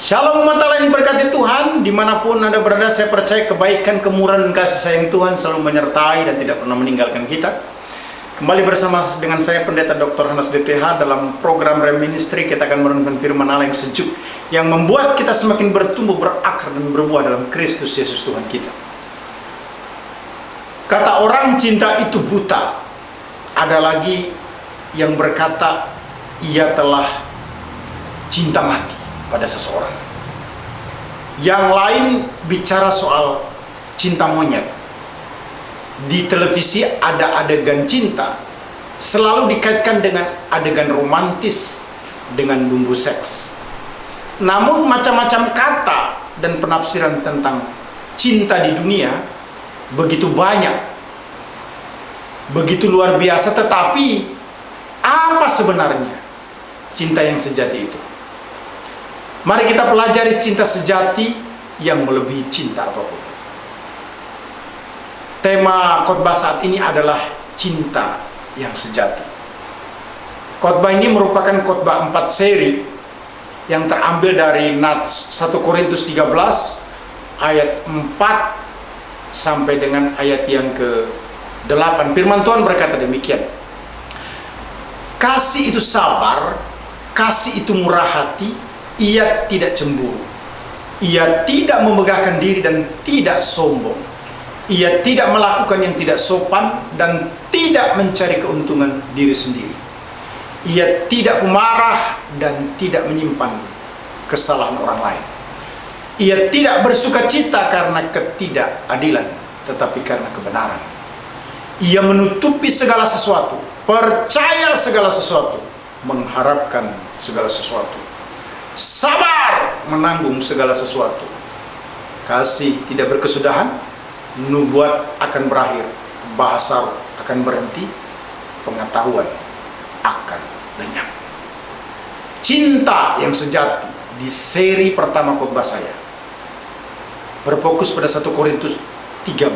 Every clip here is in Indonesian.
Shalom umat Allah yang diberkati Tuhan, dimanapun Anda berada, saya percaya kebaikan, kemurahan, dan kasih sayang Tuhan selalu menyertai dan tidak pernah meninggalkan kita. Kembali bersama dengan saya Pendeta Dr. Hanas DTH dalam program Reminiscentry. Kita akan merenungkan firman Allah yang sejuk, yang membuat kita semakin bertumbuh, berakar, dan berbuah dalam Kristus Yesus Tuhan kita. Kata orang cinta itu buta. Ada lagi yang berkata ia telah cinta mati pada seseorang. Yang lain bicara soal cinta monyet. Di televisi ada adegan cinta, selalu dikaitkan dengan adegan romantis dengan bumbu seks. Namun macam-macam kata dan penafsiran tentang cinta di dunia begitu banyak, begitu luar biasa. Tetapi apa sebenarnya cinta yang sejati itu? Mari kita pelajari cinta sejati yang melebihi cinta apapun. Tema khotbah saat ini adalah cinta yang sejati. Khotbah ini merupakan khotbah 4 seri yang terambil dari Nats 1 Korintus 13 ayat 4 sampai dengan ayat yang ke-8. Firman Tuhan berkata demikian. Kasih itu sabar, kasih itu murah hati, ia tidak cemburu, ia tidak memegahkan diri dan tidak sombong, ia tidak melakukan yang tidak sopan dan tidak mencari keuntungan diri sendiri, ia tidak pemarah dan tidak menyimpan kesalahan orang lain, ia tidak bersuka cita karena ketidakadilan tetapi karena kebenaran, ia menutupi segala sesuatu, percaya segala sesuatu, mengharapkan segala sesuatu, sabar menanggung segala sesuatu, kasih tidak berkesudahan, nubuat akan berakhir, bahasa akan berhenti, pengetahuan akan lenyap. Cinta yang sejati di seri pertama khotbah saya berfokus pada 1 Korintus 13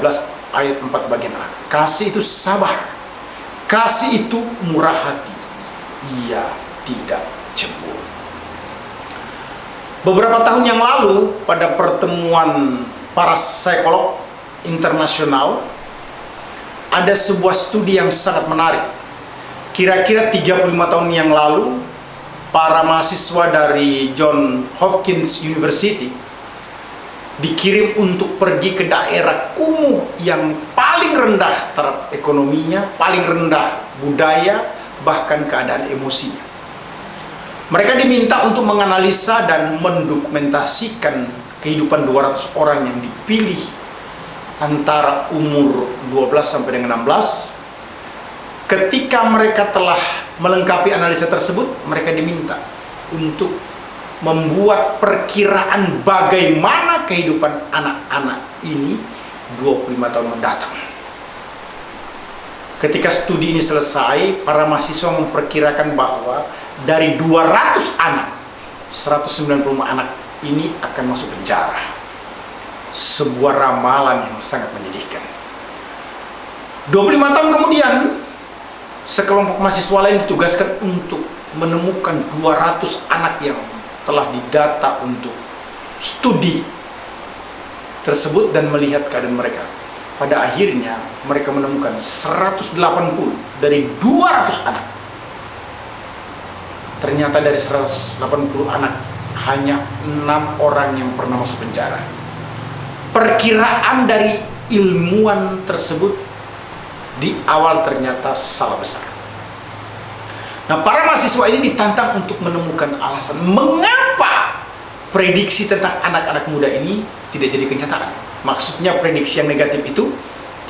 ayat 4 bagian A. Kasih itu sabar, kasih itu murah hati, ia tidak cemburu. Beberapa tahun yang lalu, pada pertemuan para psikolog internasional, ada sebuah studi yang sangat menarik. Kira-kira 35 tahun yang lalu, para mahasiswa dari Johns Hopkins University dikirim untuk pergi ke daerah kumuh yang paling rendah taraf ekonominya, paling rendah budaya, bahkan keadaan emosinya. Mereka diminta untuk menganalisa dan mendokumentasikan kehidupan 200 orang yang dipilih antara umur 12 sampai dengan 16. Ketika mereka telah melengkapi analisa tersebut, mereka diminta untuk membuat perkiraan bagaimana kehidupan anak-anak ini 25 tahun mendatang. Ketika studi ini selesai, para mahasiswa memperkirakan bahwa dari 200 anak, 195 anak ini akan masuk penjara. Sebuah ramalan yang sangat menyedihkan. 25 tahun kemudian, sekelompok mahasiswa lain ditugaskan untuk menemukan 200 anak yang telah didata untuk studi tersebut dan melihat keadaan mereka. Pada akhirnya mereka menemukan 180 dari 200 anak. Ternyata dari 180 anak hanya 6 orang yang pernah masuk penjara. Perkiraan dari ilmuwan tersebut di awal ternyata salah besar. Nah, para mahasiswa ini ditantang untuk menemukan alasan mengapa prediksi tentang anak-anak muda ini tidak jadi kenyataan. Maksudnya prediksi yang negatif itu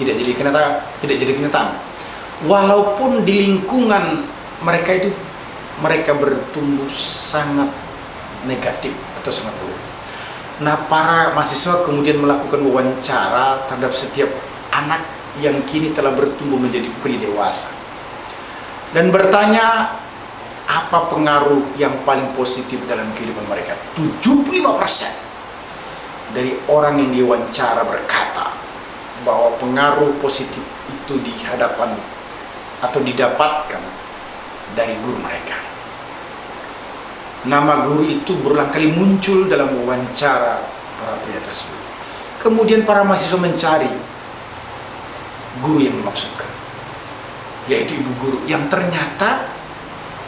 tidak jadi kenyataan. Walaupun di lingkungan mereka itu mereka bertumbuh sangat negatif atau sangat buruk. Nah, para mahasiswa kemudian melakukan wawancara terhadap setiap anak yang kini telah bertumbuh menjadi pria dewasa dan bertanya apa pengaruh yang paling positif dalam kehidupan mereka. 75% dari orang yang diwawancara berkata bahwa pengaruh positif itu dihadapan atau didapatkan dari guru mereka. Nama guru itu berulang kali muncul dalam wawancara para pria tersebut. Kemudian para mahasiswa mencari guru yang dimaksudkan, yaitu ibu guru yang ternyata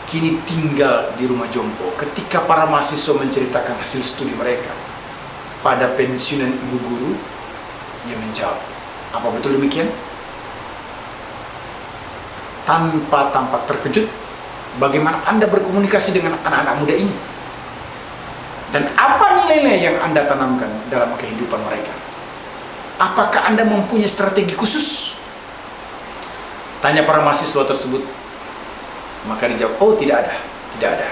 kini tinggal di rumah jompo. Ketika para mahasiswa menceritakan hasil studi mereka pada pensiunan ibu guru, ia menjawab, apa betul demikian? Tanpa tampak terkejut, bagaimana Anda berkomunikasi dengan anak-anak muda ini? Dan apa nilai-nilai yang Anda tanamkan dalam kehidupan mereka? Apakah Anda mempunyai strategi khusus? Tanya para mahasiswa tersebut. Maka dijawab, oh tidak ada.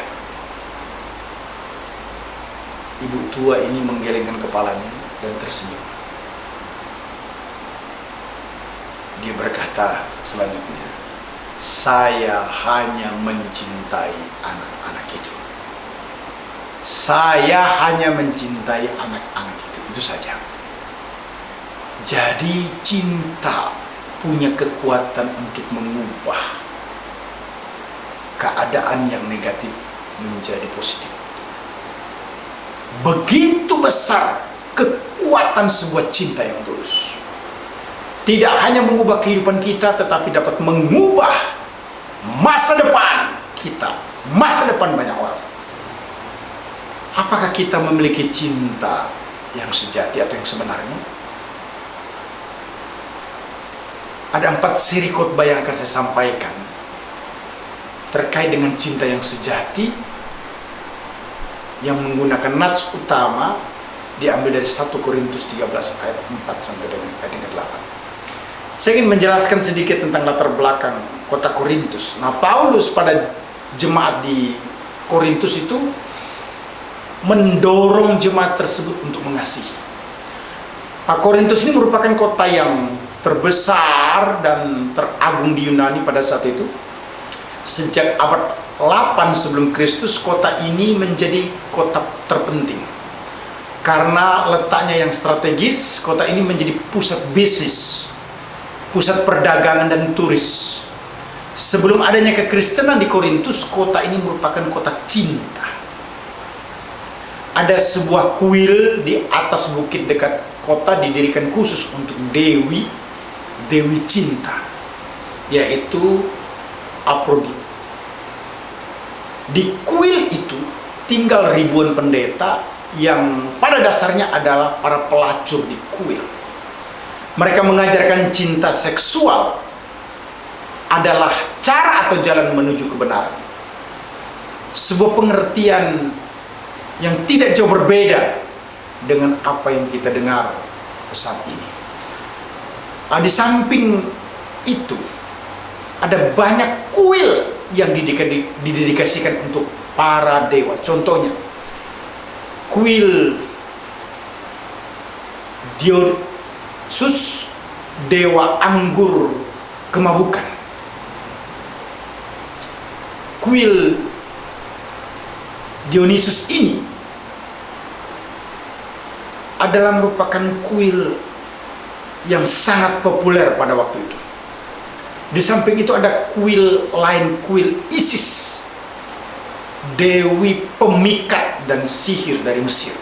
Ibu tua ini menggelengkan kepalanya dan tersenyum. Dia berkata selanjutnya, saya hanya mencintai anak-anak itu. Saya hanya mencintai anak-anak itu saja. Jadi cinta punya kekuatan untuk mengubah keadaan yang negatif menjadi positif. Begitu besar kekuatan sebuah cinta yang tulus. Tidak hanya mengubah kehidupan kita, tetapi dapat mengubah masa depan kita, masa depan banyak orang. Apakah kita memiliki cinta yang sejati atau yang sebenarnya? Ada 4 seri khotbah yang akan saya sampaikan terkait dengan cinta yang sejati, yang menggunakan nats utama diambil dari 1 Korintus 13 ayat 4 sampai dengan ayat yang ke-8. Saya ingin menjelaskan sedikit tentang latar belakang kota Korintus. Nah, Paulus pada jemaat di Korintus itu mendorong jemaat tersebut untuk mengasihi. Nah, Korintus ini merupakan kota yang terbesar dan teragung di Yunani pada saat itu. Sejak abad 8 sebelum Kristus, kota ini menjadi kota terpenting. Karena letaknya yang strategis, kota ini menjadi pusat bisnis, pusat perdagangan dan turis. Sebelum adanya kekristenan di Korintus, kota ini merupakan kota cinta. Ada sebuah kuil di atas bukit dekat kota didirikan khusus untuk dewi cinta, yaitu Afrodit. Di kuil itu tinggal ribuan pendeta yang pada dasarnya adalah para pelacur di kuil. Mereka mengajarkan cinta seksual adalah cara atau jalan menuju kebenaran. Sebuah pengertian yang tidak jauh berbeda dengan apa yang kita dengar saat ini. Di samping itu, ada banyak kuil yang didedikasikan untuk para dewa. Contohnya, kuil Dionysus, dewa anggur kemabukan. Kuil Dionysus ini adalah merupakan kuil yang sangat populer pada waktu itu. Di samping itu ada kuil lain, kuil Isis, dewi pemikat dan sihir dari Mesir.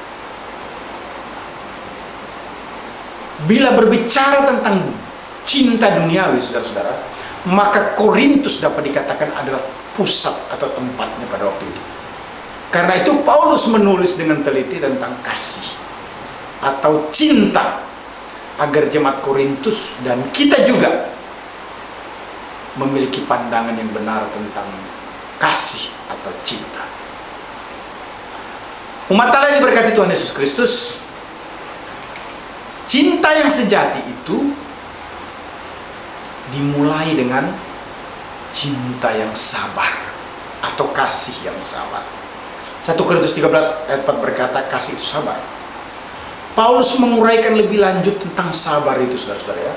Bila berbicara tentang cinta duniawi, saudara-saudara, maka Korintus dapat dikatakan adalah pusat atau tempatnya pada waktu itu. Karena itu Paulus menulis dengan teliti tentang kasih atau cinta, agar jemaat Korintus dan kita juga memiliki pandangan yang benar tentang kasih atau cinta. Umat Allah yang diberkati Tuhan Yesus Kristus, cinta yang sejati itu dimulai dengan cinta yang sabar atau kasih yang sabar. 1 Korintus 13 ayat 4 berkata, kasih itu sabar. Paulus menguraikan lebih lanjut tentang sabar itu, saudara-saudara ya.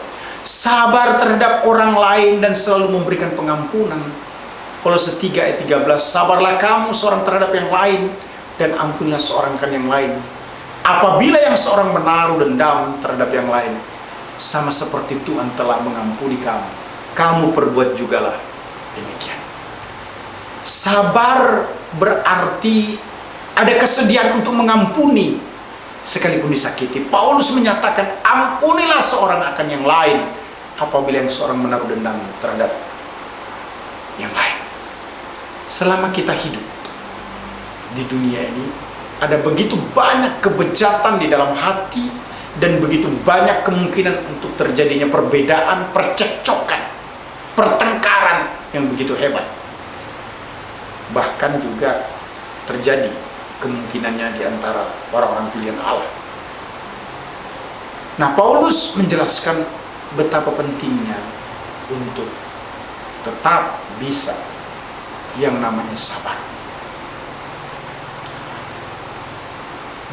Sabar terhadap orang lain dan selalu memberikan pengampunan. Kolose 3 ayat 13, sabarlah kamu seorang terhadap yang lain dan ampunilah seorang kan yang lain. Apabila yang seorang menaruh dendam terhadap yang lain, sama seperti Tuhan telah mengampuni kamu, kamu perbuat jugalah demikian. Sabar berarti ada kesediaan untuk mengampuni sekalipun disakiti. Paulus menyatakan, ampunilah seorang akan yang lain apabila yang seorang menaruh dendam terhadap yang lain. Selama kita hidup di dunia ini, ada begitu banyak kebejatan di dalam hati dan begitu banyak kemungkinan untuk terjadinya perbedaan, percekcokan, pertengkaran yang begitu hebat. Bahkan juga terjadi kemungkinannya di antara orang-orang pilihan Allah. Nah, Paulus menjelaskan betapa pentingnya untuk tetap bisa yang namanya sabar.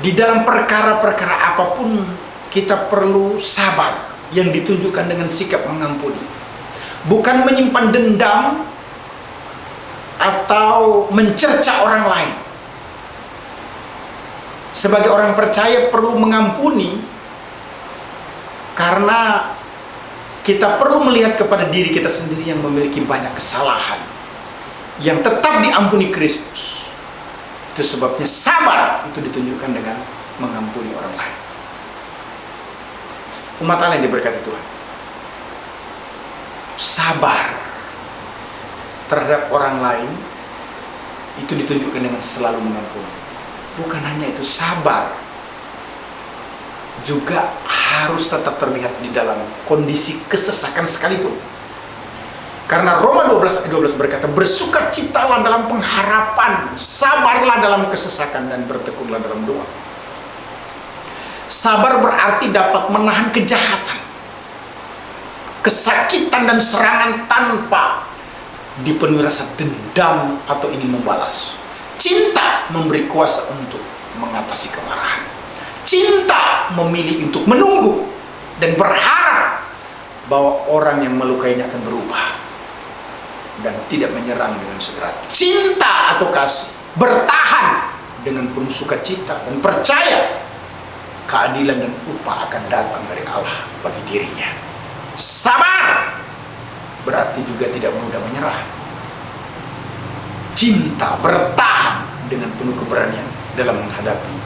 Di dalam perkara-perkara apapun kita perlu sabar yang ditunjukkan dengan sikap mengampuni. Bukan menyimpan dendam atau mencerca orang lain. Sebagai orang percaya perlu mengampuni karena kita perlu melihat kepada diri kita sendiri yang memiliki banyak kesalahan yang tetap diampuni Kristus. Itu sebabnya sabar itu ditunjukkan dengan mengampuni orang lain. Umat Allah yang diberkati Tuhan, sabar terhadap orang lain itu ditunjukkan dengan selalu mengampuni. Bukan hanya itu, sabar juga harus tetap terlihat di dalam kondisi kesesakan sekalipun. Karena Roma 12 ayat 12 berkata, bersukacitalah dalam pengharapan, sabarlah dalam kesesakan, dan bertekunlah dalam doa. Sabar berarti dapat menahan kejahatan, kesakitan dan serangan tanpa dipenuhi rasa dendam atau ingin membalas. Cinta memberi kuasa untuk mengatasi kemarahan. Cinta memilih untuk menunggu dan berharap bahwa orang yang melukainya akan berubah dan tidak menyerang dengan segera. Cinta atau kasih bertahan dengan penuh sukacita dan percaya keadilan dan upah akan datang dari Allah bagi dirinya. Sabar berarti juga tidak mudah menyerah. Cinta bertahan dengan penuh keberanian dalam menghadapi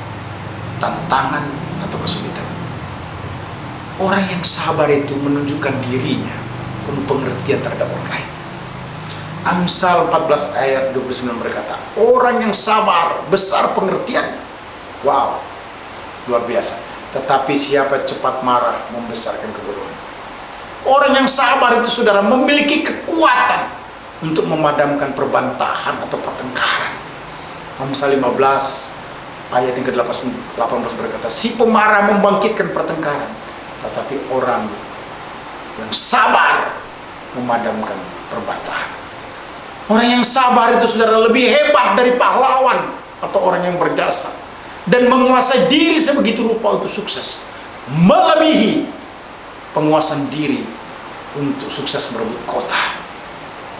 tantangan atau kesulitan. Orang yang sabar itu menunjukkan dirinya penuh pengertian terhadap orang lain. Amsal 14 ayat 29 berkata, orang yang sabar besar pengertiannya. Wow, luar biasa. Tetapi siapa cepat marah membesarkan kebodohan. Orang yang sabar itu, saudara, memiliki kekuatan untuk memadamkan perbantahan atau pertengkaran. Amsal 15 ayat yang ke-18 berkata, si pemarah membangkitkan pertengkaran, tetapi orang yang sabar memadamkan perbantahan. Orang yang sabar itu, saudara, lebih hebat dari pahlawan atau orang yang berjasa dan menguasai diri sebegitu rupa untuk sukses, melebihi penguasaan diri untuk sukses merebut kota.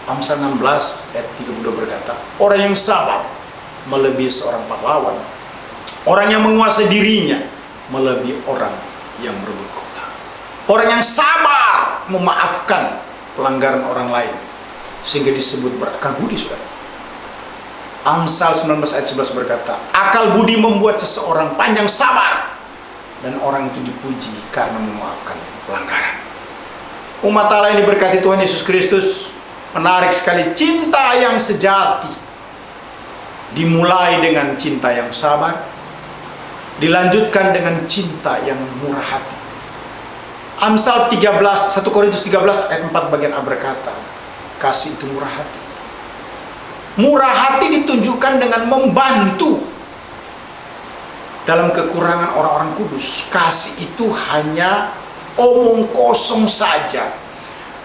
Amsal 16 ayat 32 berkata, orang yang sabar melebihi seorang pahlawan. Orang yang menguasai dirinya melebihi orang yang merebut kota. Orang yang sabar memaafkan pelanggaran orang lain sehingga disebut berakal budi, saudara. Amsal 19 ayat 11 berkata, akal budi membuat seseorang panjang sabar dan orang itu dipuji karena memaafkan pelanggaran. Umat Allah yang diberkati Tuhan Yesus Kristus, menarik sekali. Cinta yang sejati dimulai dengan cinta yang sabar, dilanjutkan dengan cinta yang murah hati. Amsal 13, 1 Korintus 13 ayat 4 bagian A berkata, kasih itu murah hati. Murah hati ditunjukkan dengan membantu dalam kekurangan orang-orang kudus. Kasih itu hanya omong kosong saja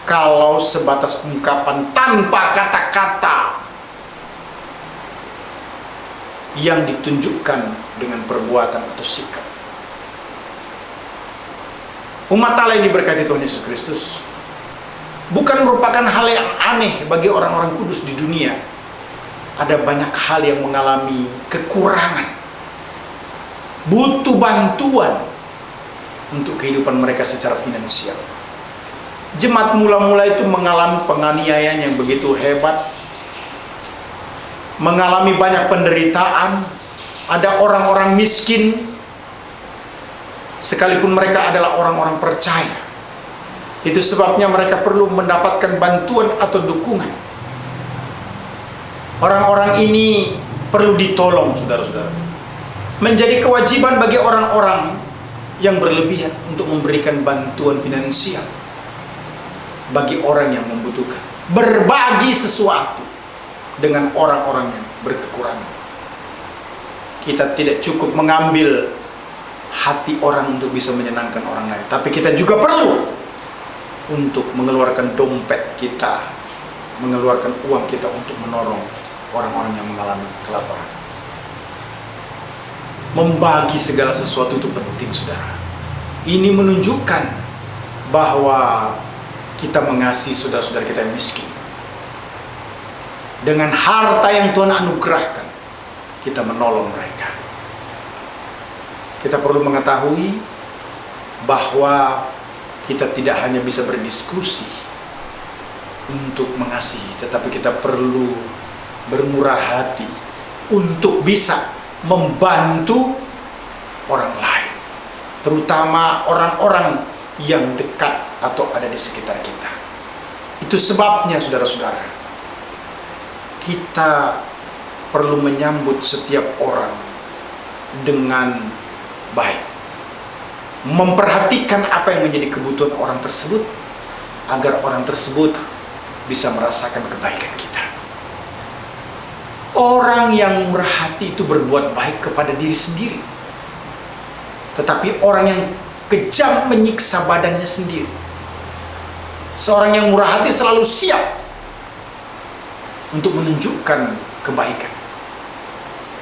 kalau sebatas ungkapan tanpa kata-kata yang ditunjukkan dengan perbuatan atau sikap. Umat Allah yang diberkati Tuhan Yesus Kristus, bukan merupakan hal yang aneh bagi orang-orang kudus di dunia. Ada banyak hal yang mengalami kekurangan, butuh bantuan untuk kehidupan mereka secara finansial. Jemaat mula-mula itu mengalami penganiayaan yang begitu hebat, mengalami banyak penderitaan. Ada orang-orang miskin, sekalipun mereka adalah orang-orang percaya. Itu sebabnya mereka perlu mendapatkan bantuan atau dukungan. Orang-orang ini perlu ditolong, saudara-saudara. Menjadi kewajiban bagi orang-orang yang berlebihan untuk memberikan bantuan finansial bagi orang yang membutuhkan. Berbagi sesuatu dengan orang-orang yang berkekurangan. Kita tidak cukup mengambil hati orang untuk bisa menyenangkan orang lain, tapi kita juga perlu untuk mengeluarkan dompet kita, mengeluarkan uang kita untuk menolong orang-orang yang mengalami kelaparan. Membagi segala sesuatu itu penting, saudara. Ini menunjukkan bahwa kita mengasihi saudara-saudara kita yang miskin. Dengan harta yang Tuhan anugerahkan, kita menolong mereka. Kita perlu mengetahui bahwa kita tidak hanya bisa berdiskusi untuk mengasihi, tetapi kita perlu bermurah hati untuk bisa membantu orang lain, terutama orang-orang yang dekat atau ada di sekitar kita. Itu sebabnya, saudara-saudara, kita perlu menyambut setiap orang dengan baik, memperhatikan apa yang menjadi kebutuhan orang tersebut, agar orang tersebut bisa merasakan kebaikan kita. Orang yang murah hati itu berbuat baik kepada diri sendiri, tetapi orang yang kejam menyiksa badannya sendiri. Seorang yang murah hati selalu siap untuk menunjukkan kebaikan.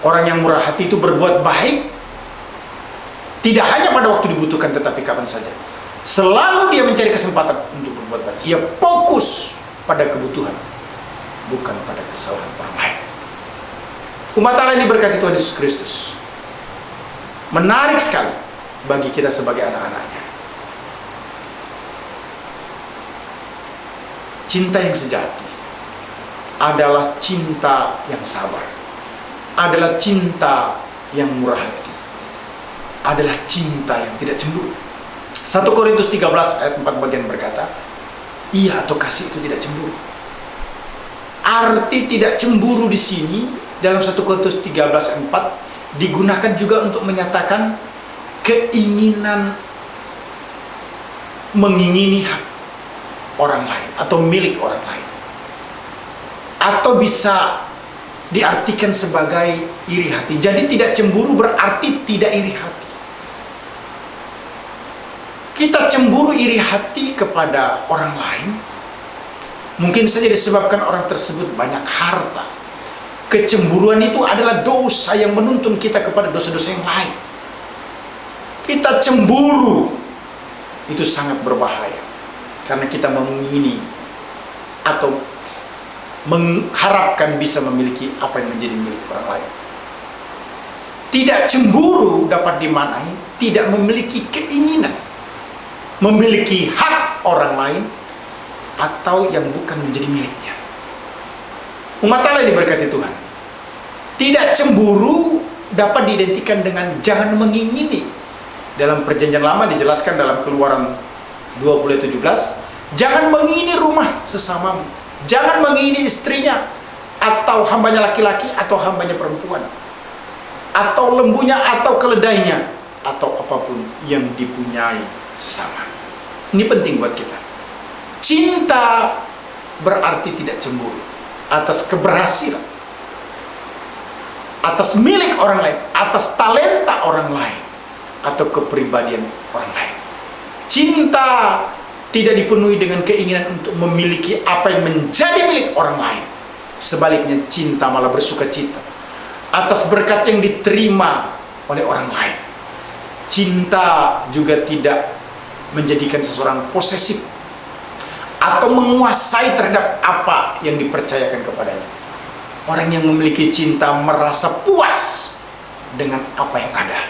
Orang yang murah hati itu berbuat baik tidak hanya pada waktu dibutuhkan, tetapi kapan saja. Selalu dia mencari kesempatan untuk berbuat baik. Ia fokus pada kebutuhan, bukan pada kesalahan orang lain. Umat Allah yang diberkati Tuhan Yesus Kristus, menarik sekali bagi kita sebagai anak-anaknya. Cinta yang sejati adalah cinta yang sabar, adalah cinta yang murah hati, adalah cinta yang tidak cemburu. 1 Korintus 13 ayat 4 bagian berkata, iya atau kasih itu tidak cemburu. Arti tidak cemburu di sini dalam 1 Korintus 13 ayat 4 digunakan juga untuk menyatakan keinginan mengingini hak orang lain atau milik orang lain, atau bisa diartikan sebagai iri hati. Jadi tidak cemburu berarti tidak iri hati. Kita cemburu iri hati kepada orang lain mungkin saja disebabkan orang tersebut banyak harta. Kecemburuan itu adalah dosa yang menuntun kita kepada dosa-dosa yang lain. Kita cemburu itu sangat berbahaya, karena kita mengingini atau mengharapkan bisa memiliki apa yang menjadi milik orang lain. Tidak cemburu dapat dimaknai tidak memiliki keinginan memiliki hak orang lain atau yang bukan menjadi miliknya. Umat Allah yang diberkati Tuhan, tidak cemburu dapat diidentikan dengan jangan mengingini. Dalam Perjanjian Lama dijelaskan dalam Keluaran 20:17, jangan mengingini rumah sesamamu, jangan mengingini istrinya, atau hambanya laki-laki, atau hambanya perempuan, atau lembunya, atau keledainya, atau apapun yang dipunyai sesama. Ini penting buat kita. Cinta berarti tidak cemburu atas keberhasilan, atas milik orang lain, atas talenta orang lain, atau kepribadian orang lain. Cinta tidak dipenuhi dengan keinginan untuk memiliki apa yang menjadi milik orang lain. Sebaliknya, cinta malah bersuka cita atas berkat yang diterima oleh orang lain. Cinta juga tidak menjadikan seseorang posesif atau menguasai terhadap apa yang dipercayakan kepadanya. Orang yang memiliki cinta merasa puas dengan apa yang ada.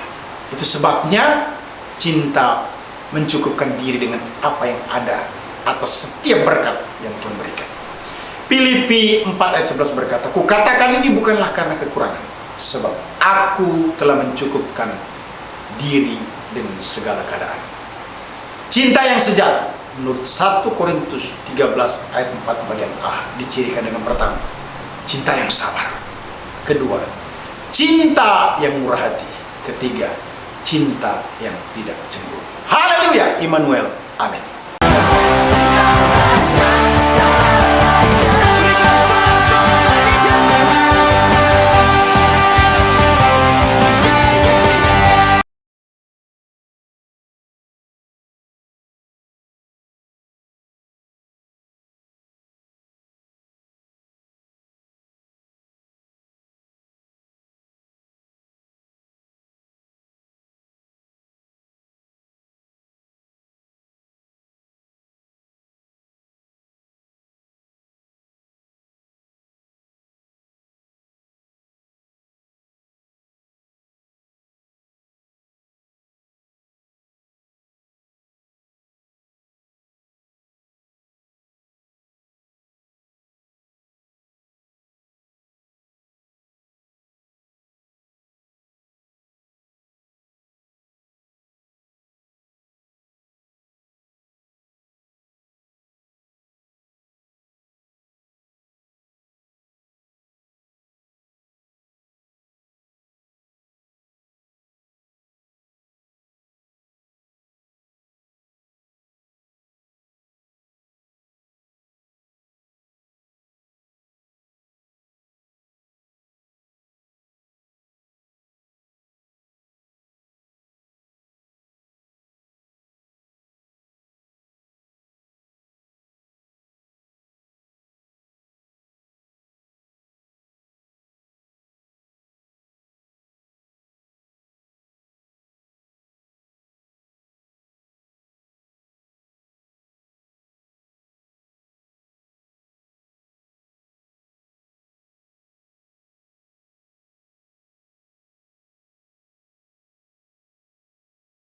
Itu sebabnya cinta mencukupkan diri dengan apa yang ada atas setiap berkat yang Tuhan berikan. Filipi 4 ayat 11 berkata, "Kukatakan ini bukanlah karena kekurangan, sebab aku telah mencukupkan diri dengan segala keadaan." Cinta yang sejati menurut 1 Korintus 13 ayat 4 bagian A dicirikan dengan pertama, cinta yang sabar. Kedua, cinta yang murah hati. Ketiga, cinta yang tidak cemburu. Haleluya, Immanuel. Amin.